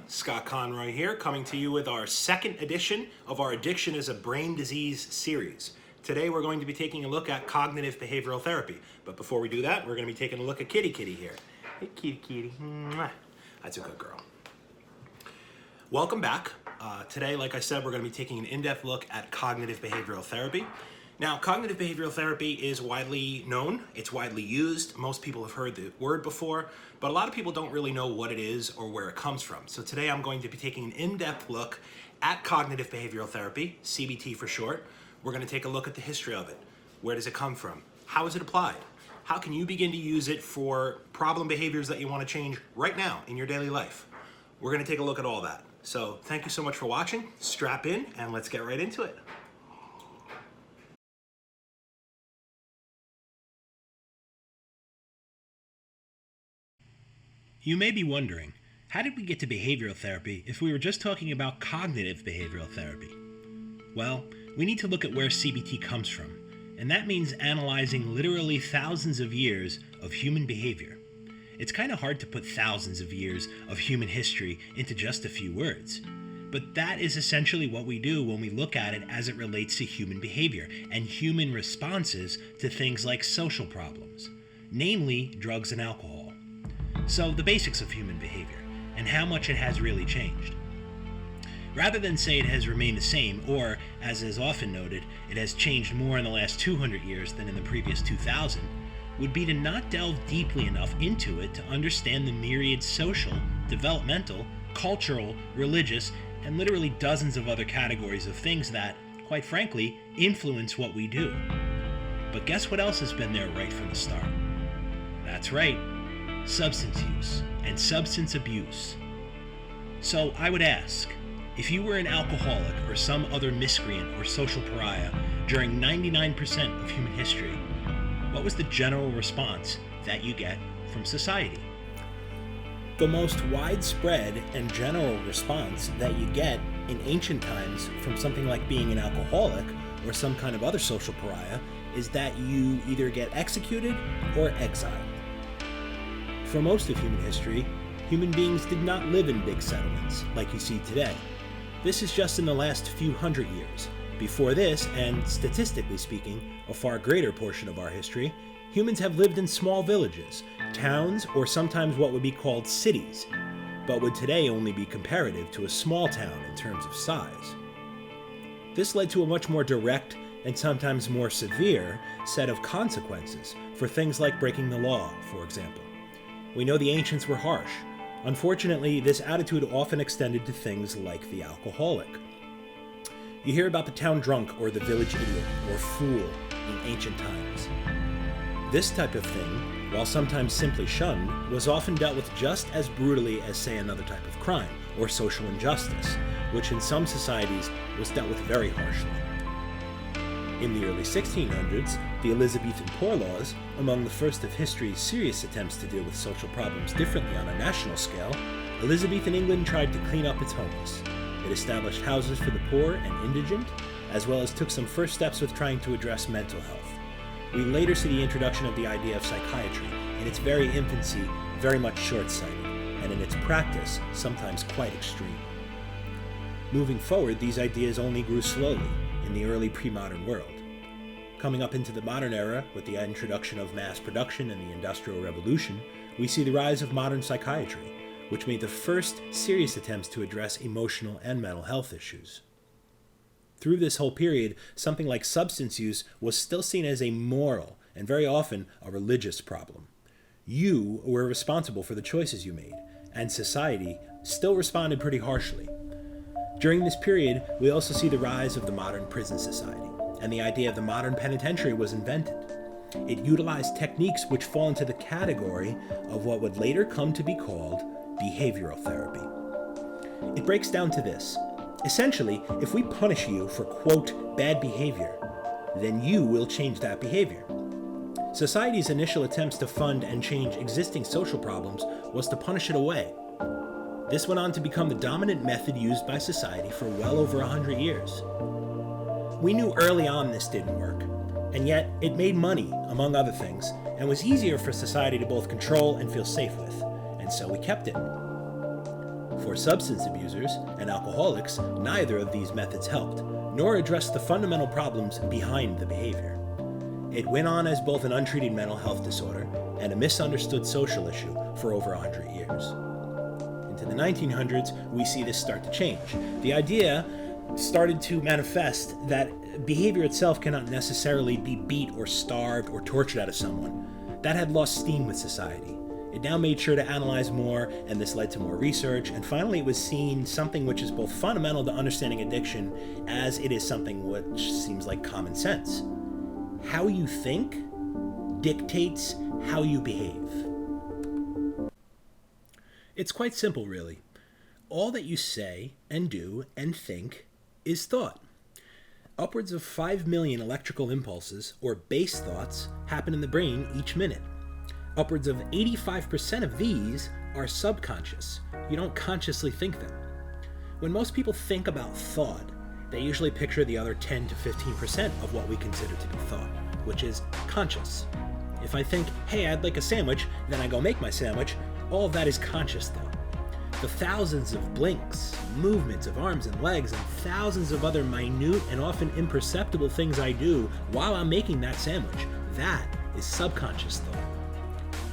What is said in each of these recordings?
Scott Conroy here, coming to you with our second edition of our Addiction is a Brain Disease series. Today we're going to be taking a look at cognitive behavioral therapy. But before we do that, we're going to be taking a look at Kitty here. Hey, Kitty. Mwah. That's a good girl. Welcome back. Today, like I said, we're going to be taking an in-depth look at cognitive behavioral therapy. Now, cognitive behavioral therapy is widely known. It's widely used. Most people have heard the word before, but a lot of people don't really know what it is or where it comes from. So today I'm going to be taking an in-depth look at cognitive behavioral therapy, CBT for short. We're going to take a look at the history of it. Where does it come from? How is it applied? How can you begin to use it for problem behaviors that you want to change right now in your daily life? We're going to take a look at all that. So thank you so much for watching. Strap in and let's get right into it. You may be wondering, how did we get to behavioral therapy if we were just talking about cognitive behavioral therapy? Well, we need to look at where CBT comes from, and that means analyzing literally thousands of years of human behavior. It's kind of hard to put thousands of years of human history into just a few words, but that is essentially what we do when we look at it as it relates to human behavior and human responses to things like social problems, namely drugs and alcohol. So the basics of human behavior and how much it has really changed. Rather than say it has remained the same, or, as is often noted, it has changed more in the last 200 years than in the previous 2,000, would be to not delve deeply enough into it to understand the myriad social, developmental, cultural, religious, and literally dozens of other categories of things that, quite frankly, influence what we do. But guess what else has been there right from the start? That's right. Substance use and substance abuse. So I would ask, if you were an alcoholic or some other miscreant or social pariah during 99% of human history, what was the general response that you get from society? The most widespread and general response that you get in ancient times from something like being an alcoholic or some kind of other social pariah is that you either get executed or exiled. For most of human history, human beings did not live in big settlements like you see today. This is just in the last few hundred years. Before this, and statistically speaking, a far greater portion of our history, humans have lived in small villages, towns, or sometimes what would be called cities, but would today only be comparative to a small town in terms of size. This led to a much more direct and sometimes more severe set of consequences for things like breaking the law, for example. We know the ancients were harsh. Unfortunately, this attitude often extended to things like the alcoholic. You hear about the town drunk or the village idiot or fool in ancient times. This type of thing, while sometimes simply shunned, was often dealt with just as brutally as, say, another type of crime or social injustice, which in some societies was dealt with very harshly. In the early 1600s, the Elizabethan Poor Laws, among the first of history's serious attempts to deal with social problems differently on a national scale, Elizabethan England tried to clean up its homeless. It established houses for the poor and indigent, as well as took some first steps with trying to address mental health. We later see the introduction of the idea of psychiatry, in its very infancy, very much short-sighted, and in its practice, sometimes quite extreme. Moving forward, these ideas only grew slowly in the early pre-modern world. Coming up into the modern era, with the introduction of mass production and the Industrial Revolution, we see the rise of modern psychiatry, which made the first serious attempts to address emotional and mental health issues. Through this whole period, something like substance use was still seen as a moral and very often a religious problem. You were responsible for the choices you made, and society still responded pretty harshly. During this period, we also see the rise of the modern prison society, and the idea of the modern penitentiary was invented. It utilized techniques which fall into the category of what would later come to be called behavioral therapy. It breaks down to this. Essentially, if we punish you for, quote, bad behavior, then you will change that behavior. Society's initial attempts to fund and change existing social problems was to punish it away. This went on to become the dominant method used by society for well over 100 years. We knew early on this didn't work, and yet it made money, among other things, and was easier for society to both control and feel safe with, and so we kept it. For substance abusers and alcoholics, neither of these methods helped, nor addressed the fundamental problems behind the behavior. It went on as both an untreated mental health disorder and a misunderstood social issue for over 100 years. Into the 1900s, we see this start to change. The idea started to manifest that behavior itself cannot necessarily be beat or starved or tortured out of someone. That had lost steam with society. It now made sure to analyze more, and this led to more research, and finally it was seen something which is both fundamental to understanding addiction as it is something which seems like common sense. How you think dictates how you behave. It's quite simple, really. All that you say and do and think is thought. Upwards of 5 million electrical impulses, or base thoughts, happen in the brain each minute. Upwards of 85% of these are subconscious. You don't consciously think them. When most people think about thought, they usually picture the other 10 to 15% of what we consider to be thought, which is conscious. If I think, hey, I'd like a sandwich, then I go make my sandwich, all of that is conscious thought. The thousands of blinks, movements of arms and legs, and thousands of other minute and often imperceptible things I do while I'm making that sandwich, that is subconscious thought.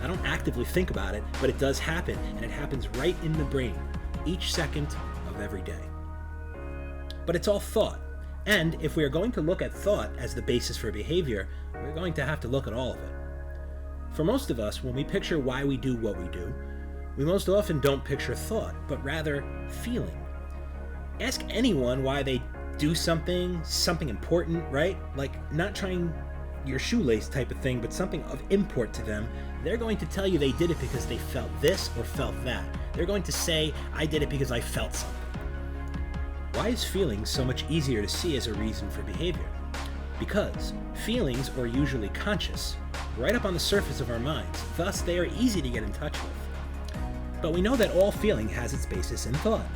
I don't actively think about it, but it does happen, and it happens right in the brain, each second of every day. But it's all thought, and if we are going to look at thought as the basis for behavior, we're going to have to look at all of it. For most of us, when we picture why we do what we do, we most often don't picture thought, but rather feeling. Ask anyone why they do something important, right? Like not trying your shoelace type of thing, but something of import to them. They're going to tell you they did it because they felt this or felt that. They're going to say, I did it because I felt something. Why is feeling so much easier to see as a reason for behavior? Because feelings are usually conscious, right up on the surface of our minds, thus they are easy to get in touch with. But we know that all feeling has its basis in thought.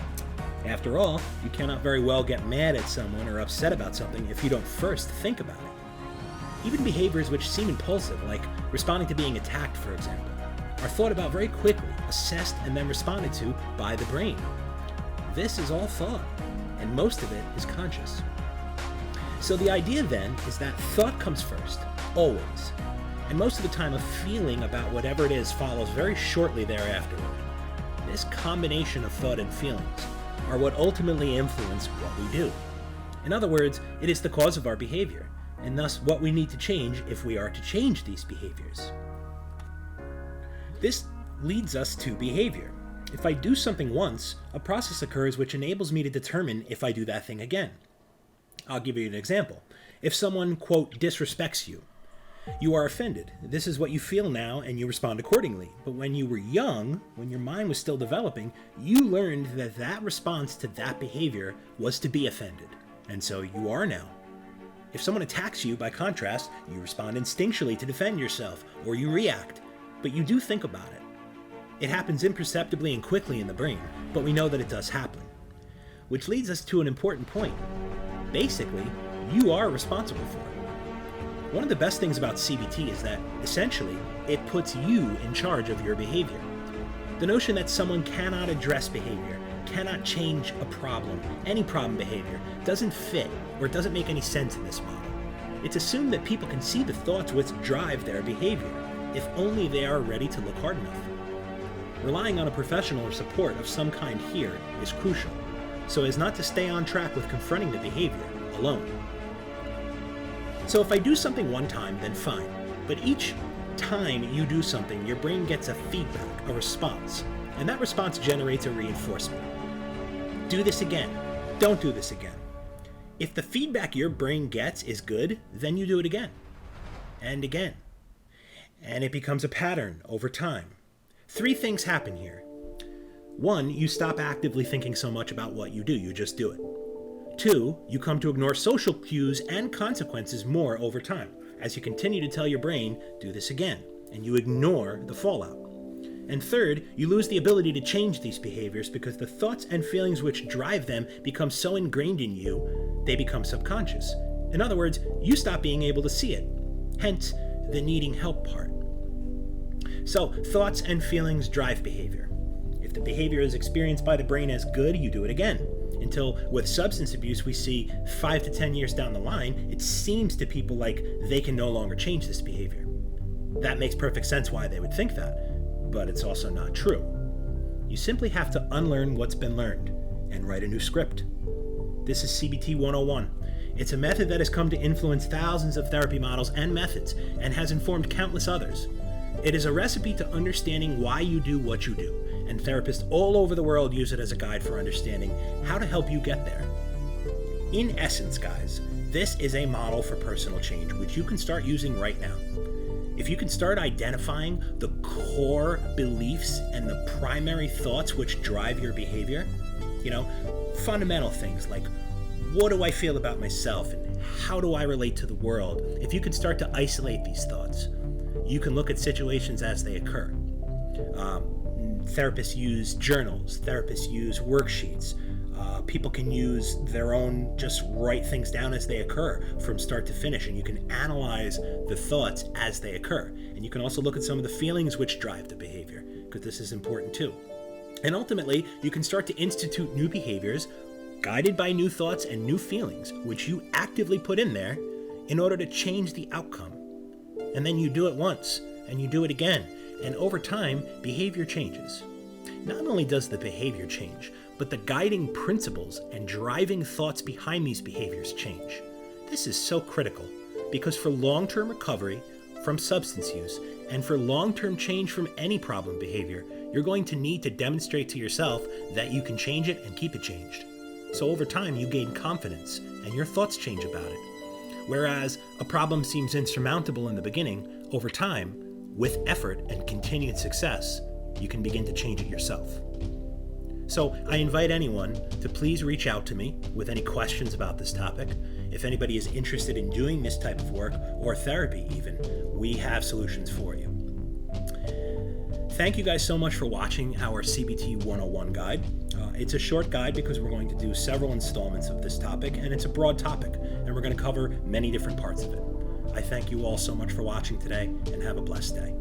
After all, you cannot very well get mad at someone or upset about something if you don't first think about it. Even behaviors which seem impulsive, like responding to being attacked, for example, are thought about very quickly, assessed, and then responded to by the brain. This is all thought, and most of it is conscious. So the idea then is that thought comes first, always, and most of the time a feeling about whatever it is follows very shortly thereafter. This combination of thought and feelings are what ultimately influence what we do. In other words, it is the cause of our behavior, and thus what we need to change if we are to change these behaviors. This leads us to behavior. If I do something once, a process occurs which enables me to determine if I do that thing again. I'll give you an example. If someone, quote, disrespects you, you are offended. This is what you feel now, and you respond accordingly. But when you were young, when your mind was still developing, you learned that that response to that behavior was to be offended. And so you are now. If someone attacks you, by contrast, you respond instinctually to defend yourself, or you react, but you do think about it. It happens imperceptibly and quickly in the brain, but we know that it does happen. Which leads us to an important point. Basically, you are responsible for it. One of the best things about CBT is that, essentially, it puts you in charge of your behavior. The notion that someone cannot address behavior, cannot change a problem, any problem behavior, doesn't fit or doesn't make any sense in this model. It's assumed that people can see the thoughts which drive their behavior, if only they are ready to look hard enough. Relying on a professional or support of some kind here is crucial, so as not to stay on track with confronting the behavior alone. So if I do something one time, then fine, but each time you do something, your brain gets a feedback, a response, and that response generates a reinforcement. Do this again. Don't do this again. If the feedback your brain gets is good, then you do it again and again. And it becomes a pattern over time. 3 things happen here. 1, you stop actively thinking so much about what you do, you just do it. 2, you come to ignore social cues and consequences more over time, as you continue to tell your brain, do this again, and you ignore the fallout. And 3rd, you lose the ability to change these behaviors because the thoughts and feelings which drive them become so ingrained in you, they become subconscious. In other words, you stop being able to see it. Hence, the needing help part. So, thoughts and feelings drive behavior. If the behavior is experienced by the brain as good, you do it again. Until with substance abuse, we see 5 to 10 years down the line, it seems to people like they can no longer change this behavior. That makes perfect sense why they would think that, but it's also not true. You simply have to unlearn what's been learned and write a new script. This is CBT 101. It's a method that has come to influence thousands of therapy models and methods and has informed countless others. It is a recipe to understanding why you do what you do, and therapists all over the world use it as a guide for understanding how to help you get there. In essence, guys, this is a model for personal change, which you can start using right now. If you can start identifying the core beliefs and the primary thoughts which drive your behavior, fundamental things like what do I feel about myself and how do I relate to the world? If you can start to isolate these thoughts, you can look at situations as they occur. Therapists use journals, therapists use worksheets. People can use their own, just write things down as they occur from start to finish, and you can analyze the thoughts as they occur. And you can also look at some of the feelings which drive the behavior, because this is important too. And ultimately, you can start to institute new behaviors guided by new thoughts and new feelings, which you actively put in there in order to change the outcome. And then you do it once, and you do it again, and over time, behavior changes. Not only does the behavior change, but the guiding principles and driving thoughts behind these behaviors change. This is so critical, because for long-term recovery from substance use and for long-term change from any problem behavior, you're going to need to demonstrate to yourself that you can change it and keep it changed. So over time, you gain confidence and your thoughts change about it. Whereas a problem seems insurmountable in the beginning, over time, with effort and continued success, you can begin to change it yourself. So I invite anyone to please reach out to me with any questions about this topic. If anybody is interested in doing this type of work, or therapy even, we have solutions for you. Thank you guys so much for watching our CBT 101 guide. It's a short guide because we're going to do several installments of this topic, and it's a broad topic, and we're going to cover many different parts of it. I thank you all so much for watching today, and have a blessed day.